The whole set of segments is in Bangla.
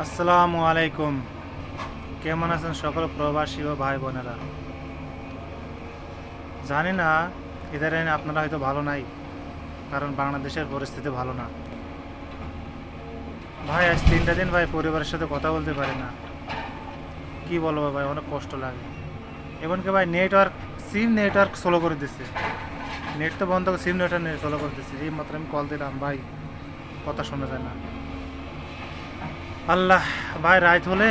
আসসালামু আলাইকুম। কেমন আছেন সকল প্রবাসী ও ভাই বোনেরা? জানি না ইদানিং আপনারা হয়তো ভালো নাই, কারণ বাংলাদেশের পরিস্থিতি ভালো না। ভাই আজ 3টা দিন ভাই পরিবারের সাথে কথা বলতে পারি না। কি বলবো ভাই, অনেক কষ্ট লাগে। এমনকি ভাই নেটওয়ার্ক স্লো করে দিচ্ছে। নেট তো বন্ধ করে সিম নেটওয়ার্ক স্লো করে দিচ্ছে। এই মাত্র আমি কল দিলাম ভাই, কথা শোনা যায় না। আল্লাহ, ভাই রাত হলে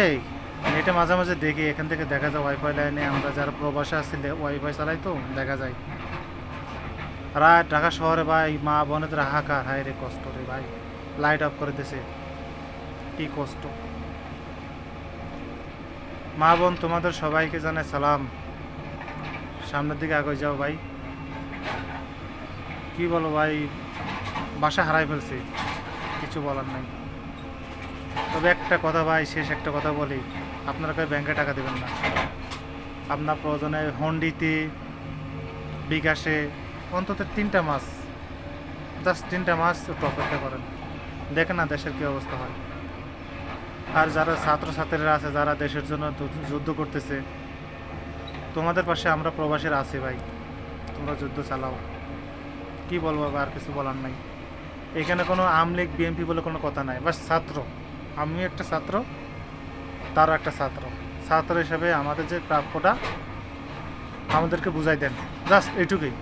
নেটে মাঝে মাঝে দেখি, এখান থেকে দেখা যায় ওয়াইফাই লাইনে আমরা যারা প্রবাসে আছি ওয়াইফাই চালাই তো দেখা যায়। রাত ঢাকা শহরে ভাই মা বোনেদের হাহাকার, হায় রে কষ্ট রে ভাই। লাইট অফ করে দিছে, কি কষ্ট। মা বোন তোমাদের সবাইকে জানাই সালাম। সামনের দিকে আগে যাও ভাই। কি বলো ভাই, বাসা হারাই ফেলছি, কিছু বলার নাই। তবে একটা কথা ভাই, শেষ একটা কথা বলি, আপনারা কেউ ব্যাংকে টাকা দেবেন না। আপনার প্রয়োজনে হন্ডিতে, বিকাশে অন্তত 3টা মাস, জাস্ট 3টা মাস একটু অপেক্ষা করেন, দেখেন না দেশের কী অবস্থা হয়। আর যারা ছাত্রছাত্রীরা আছে, যারা দেশের জন্য যুদ্ধ করতেছে, তোমাদের পাশে আমরা প্রবাসীরা আছি ভাই। তোমরা যুদ্ধ চালাও। কি বলবো, আর কিছু বলার নাই। এখানে কোনো আমলিগ বিএনপি বলে কোনো কথা নাই, বাস ছাত্র। আমি একটা ছাত্র, তারও একটা ছাত্র। ছাত্র হিসেবে আমাদের যে প্রাপ্যটা আমাদেরকে বুঝাই দেন, জাস্ট এইটুকুই।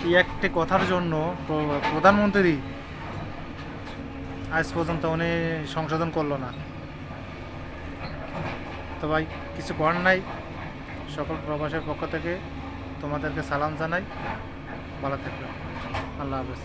এই একটি কথার জন্য প্রধানমন্ত্রী আজ পর্যন্ত উনি সংশোধন করলো না। তো ভাই কিছু করার নাই। সকল প্রবাসের পক্ষ থেকে তোমাদেরকে সালাম জানাই। ভালো থাকবে। আল্লাহ হাফেজ।